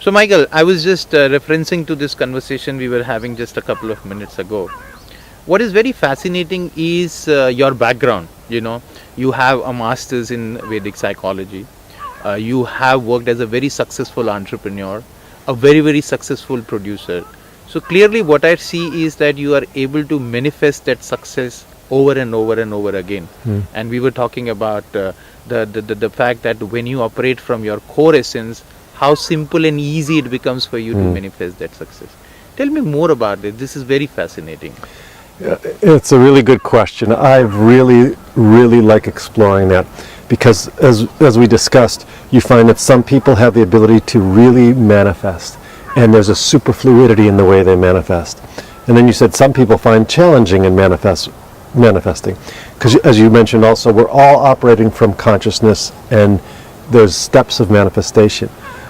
So, Michael, I was just referencing to this conversation we were having just a couple of minutes ago. What is very fascinating is your background. You have a master's in Vedic psychology. You have worked as a very successful entrepreneur, a very, very successful producer. So clearly what I see is that you are able to manifest that success over and over and over again. And we were talking about the fact that when you operate from your core essence, how simple and easy it becomes for you to manifest that success. Tell me more about it. This is very fascinating. It's a really good question. I really like exploring that, because as we discussed, you find that some people have the ability to really manifest, and there's a superfluidity in the way they manifest. And then you said some people find challenging in manifesting, because as you mentioned also, we're all operating from consciousness, and there's steps of manifestation.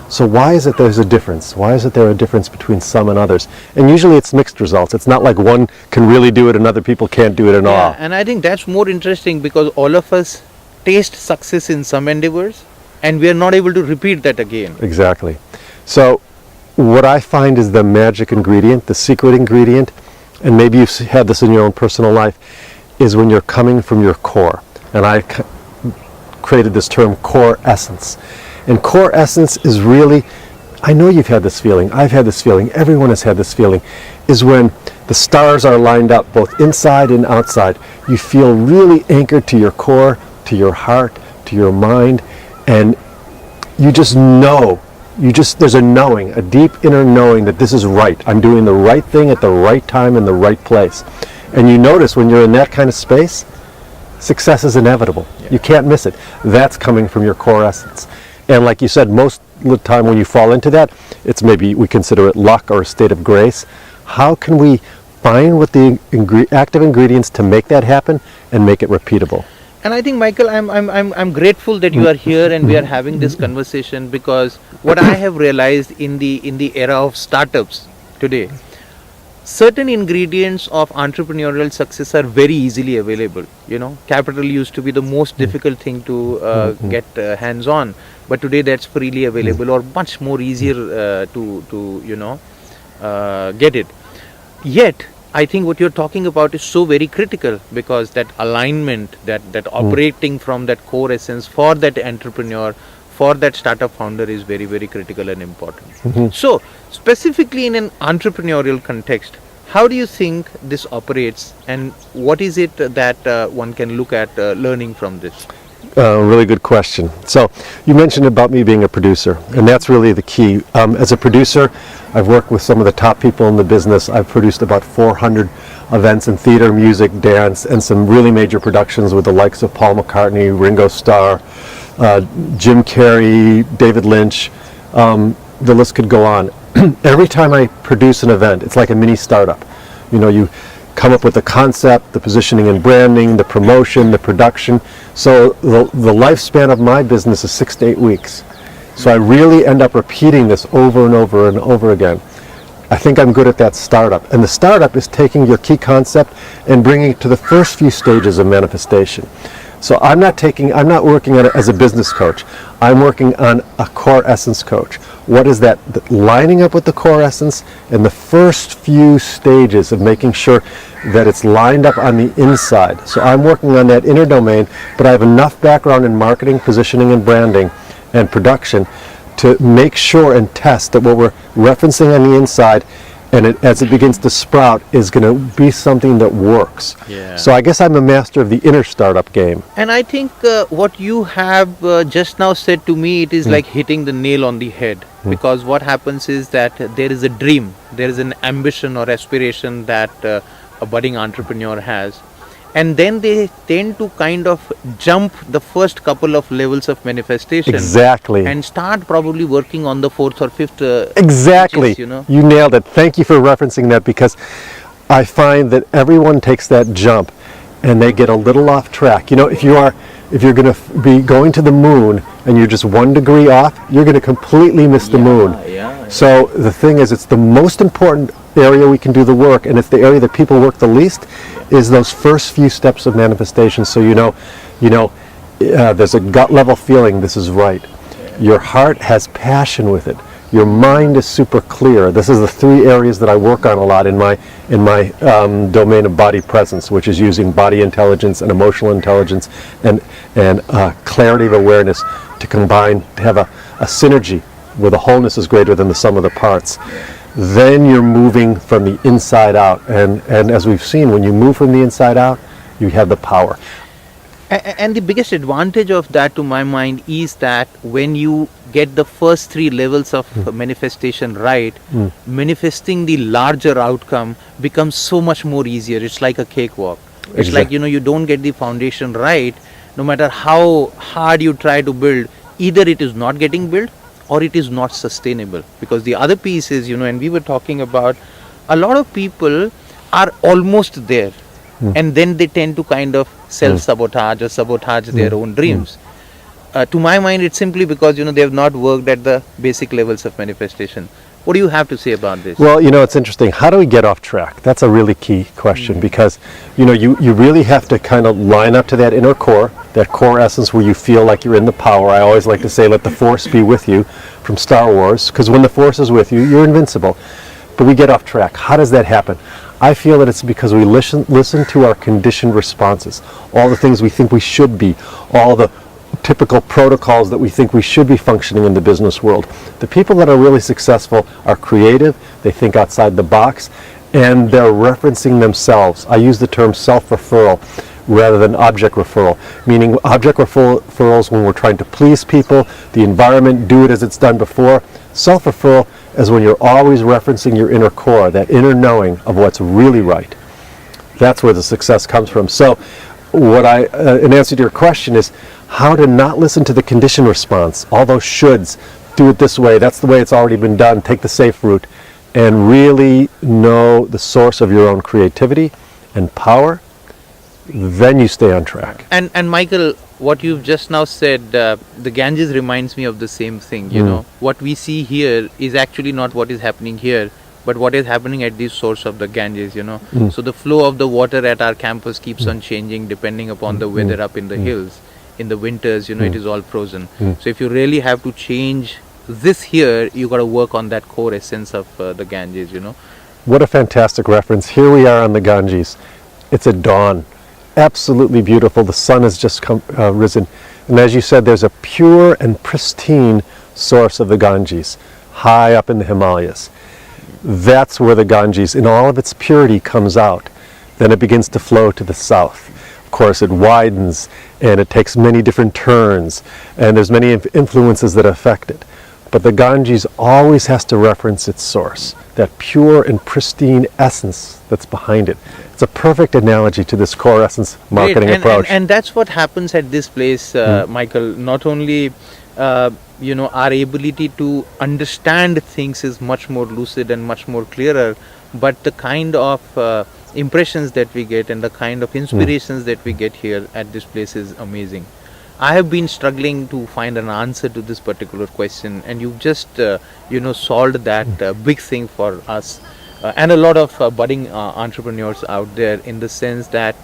So why is it there's a difference? Why is it there a difference between some and others? And usually it's mixed results. It's not like one can really do it and other people can't do it at all. And I think that's more interesting, because all of us taste success in some endeavors and we are not able to repeat that again. Exactly. So what I find is the magic ingredient, the secret ingredient, and maybe you've had this in your own personal life, is when you're coming from your core. And I created this term, core essence. And core essence is really, I know you've had this feeling, I've had this feeling, everyone has had this feeling, is when the stars are lined up both inside and outside. You feel really anchored to your core, to your heart, to your mind, and you just know, there's a knowing, a deep inner knowing that this is right. I'm doing the right thing at the right time in the right place. And you notice when you're in that kind of space, success is inevitable. You can't miss it. That's coming from your core essence. And like you said, most of the time when you fall into that, it's maybe we consider it luck or a state of grace. How can we find what the active ingredients to make that happen and make it repeatable? And I think, Michael, I'm grateful that you are here and we are having this conversation, because what I have realized in the era of startups today, certain ingredients of entrepreneurial success are very easily available. Capital used to be the most difficult thing to get hands on, but today that's freely available, or much more easier to get it. Yet I think what you're talking about is so very critical, because that alignment, that operating from that core essence for that entrepreneur, for that startup founder, is very, very critical and important. So specifically in an entrepreneurial context, how do you think this operates, and what is it that one can look at learning from this? Really good question. So you mentioned about me being a producer, and that's really the key. As a producer, I've worked with some of the top people in the business. I've produced about 400 events in theater, music, dance, and some really major productions with the likes of Paul McCartney, Ringo Starr, Jim Carrey, David Lynch. The list could go on. Every time I produce an event, it's like a mini startup. You come up with the concept, the positioning and branding, the promotion, the production. So the lifespan of my business is 6 to 8 weeks. So I really end up repeating this over and over and over again. I think I'm good at that startup. And the startup is taking your key concept and bringing it to the first few stages of manifestation. So I'm not working on it as a business coach. I'm working on a core essence coach. What is that? Lining up with the core essence in the first few stages of making sure that it's lined up on the inside. So I'm working on that inner domain, but I have enough background in marketing, positioning, and branding and production to make sure and test that what we're referencing on the inside, and as it begins to sprout, is going to be something that works. So I guess I'm a master of the inner startup game. And I think what you have just now said to me, it is like hitting the nail on the head. Because what happens is that there is a dream, there is an ambition or aspiration that a budding entrepreneur has. And then they tend to kind of jump the first couple of levels of manifestation. Exactly. And start probably working on the fourth or fifth. Exactly. Stages, You nailed it. Thank you for referencing that, because I find that everyone takes that jump and they get a little off track. If you're going to be going to the moon and you're just 1 degree off, you're going to completely miss the moon. So the thing is, it's the most important area we can do the work, and it's the area that people work the least, is those first few steps of manifestation. So there's a gut level feeling this is right. Your heart has passion with it. Your mind is super clear. This is the three areas that I work on a lot in my domain of body presence, which is using body intelligence and emotional intelligence and clarity of awareness to combine, to have a synergy where the wholeness is greater than the sum of the parts. Then you're moving from the inside out. And as we've seen, when you move from the inside out, you have the power. And the biggest advantage of that, to my mind, is that when you get the first three levels of manifestation right, manifesting the larger outcome becomes so much more easier. It's like a cakewalk. It's like, you don't get the foundation right, no matter how hard you try to build, either it is not getting built or it is not sustainable. Because the other piece is, and we were talking about, a lot of people are almost there. And then they tend to kind of self-sabotage or sabotage their own dreams. To my mind, it's simply because, they have not worked at the basic levels of manifestation. What do you have to say about this? Well, it's interesting. How do we get off track? That's a really key question because, you really have to kind of line up to that inner core, that core essence where you feel like you're in the power. I always like to say, let the force be with you from Star Wars, because when the force is with you, you're invincible. But we get off track. How does that happen? I feel that it's because we listen to our conditioned responses, all the things we think we should be, all the typical protocols that we think we should be functioning in the business world. The people that are really successful are creative, they think outside the box, and they're referencing themselves. I use the term self-referral rather than object referral, meaning object referrals when we're trying to please people, the environment, do it as it's done before. Self-referral is when you're always referencing your inner core, that inner knowing of what's really right. That's where the success comes from. So what in answer to your question is how to not listen to the conditioned response, all those shoulds, do it this way, that's the way it's already been done, take the safe route, and really know the source of your own creativity and power. Then you stay on track. And Michael, what you've just now said, the Ganges reminds me of the same thing. What we see here is actually not what is happening here, but what is happening at the source of the Ganges. So the flow of the water at our campus keeps on changing depending upon the weather up in the hills. In the winters, it is all frozen. So if you really have to change this here, you got to work on that core essence of the Ganges. What a fantastic reference. Here we are on the Ganges. It's a dawn. Absolutely beautiful. The sun has just risen. And as you said, there's a pure and pristine source of the Ganges, high up in the Himalayas. That's where the Ganges, in all of its purity, comes out. Then it begins to flow to the south. Of course, it widens, and it takes many different turns, and there's many influences that affect it. But the Ganges always has to reference its source, that pure and pristine essence that's behind it. It's a perfect analogy to this core essence marketing approach. And that's what happens at this place, Michael. Not only, our ability to understand things is much more lucid and much more clearer, but the kind of impressions that we get and the kind of inspirations that we get here at this place is amazing. I have been struggling to find an answer to this particular question, and you've just, solved that big thing for us and a lot of budding entrepreneurs out there, in the sense that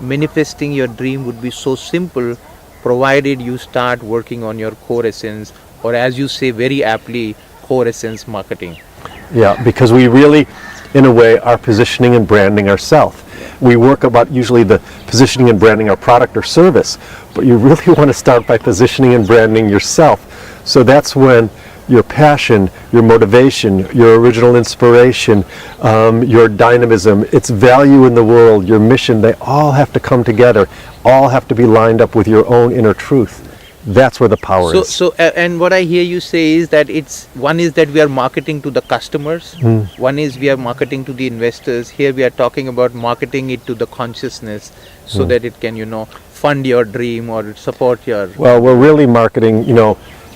manifesting your dream would be so simple, provided you start working on your core essence, or as you say very aptly, core essence marketing. Yeah, because we really, in a way, are positioning and branding ourselves. We work about usually the positioning and branding our product or service, but you really want to start by positioning and branding yourself. So that's when your passion, your motivation, your original inspiration, your dynamism, its value in the world, your mission, they all have to come together, all have to be lined up with your own inner truth. That's where the power is. So, and what I hear you say is that one is that we are marketing to the customers, one is we are marketing to the investors. Here we are talking about marketing it to the consciousness, so that it can, fund your dream or support your... Well, we're really marketing,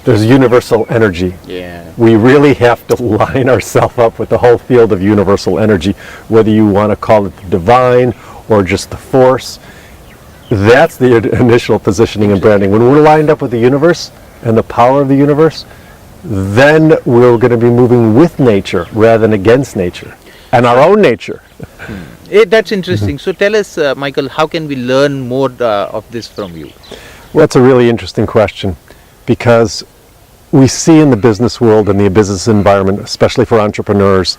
there's universal energy. Yeah. We really have to line ourselves up with the whole field of universal energy, whether you want to call it the divine or just the force. That's the initial positioning and branding. When we're lined up with the universe and the power of the universe, then we're going to be moving with nature rather than against nature and our own nature. That's interesting. So tell us, Michael, how can we learn more of this from you? Well, that's a really interesting question, because we see in the business world and the business environment, especially for entrepreneurs,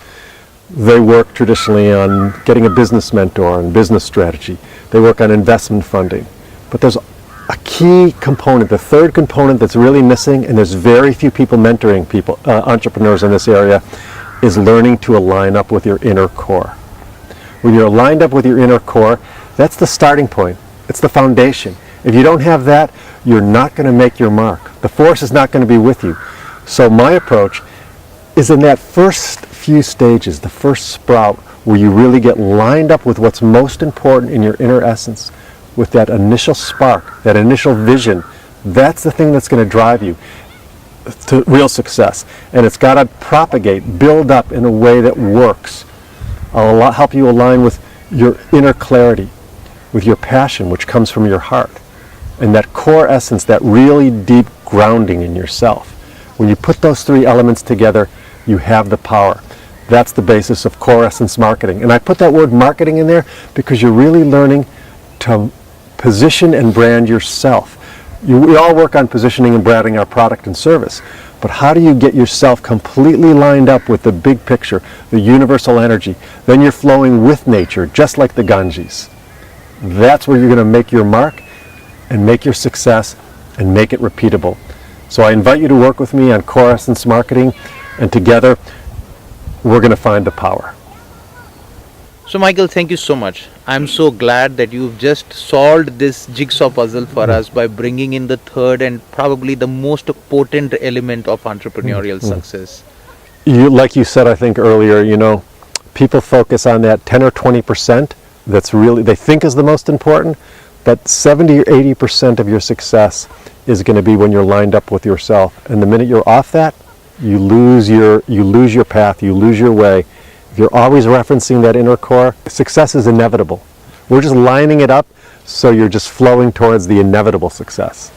they work traditionally on getting a business mentor and business strategy. They work on investment funding. But there's a key component, the third component that's really missing, and there's very few people mentoring people, entrepreneurs in this area, is learning to align up with your inner core. When you're aligned up with your inner core, that's the starting point. It's the foundation. If you don't have that, you're not going to make your mark. The force is not going to be with you. So my approach is in that first few stages, the first sprout, where you really get lined up with what's most important in your inner essence, with that initial spark, that initial vision. That's the thing that's going to drive you to real success. And it's got to propagate, build up in a way that works. I'll help you align with your inner clarity, with your passion, which comes from your heart, and that core essence, that really deep grounding in yourself. When you put those three elements together, you have the power. That's the basis of core essence marketing. And I put that word marketing in there because you're really learning to position and brand yourself. We all work on positioning and branding our product and service, but how do you get yourself completely lined up with the big picture, the universal energy? Then you're flowing with nature, just like the Ganges. That's where you're going to make your mark and make your success and make it repeatable. So I invite you to work with me on core essence marketing, and together we're going to find the power. So Michael, thank you so much. I'm so glad that you've just solved this jigsaw puzzle for us by bringing in the third and probably the most potent element of entrepreneurial success. Like you said, I think earlier, people focus on that 10 or 20% that's really, they think is the most important, but 70 or 80% of your success is going to be when you're lined up with yourself. And the minute you're off that, you lose your path, you lose your way. If you're always referencing that inner core, success is inevitable. We're just lining it up so you're just flowing towards the inevitable success.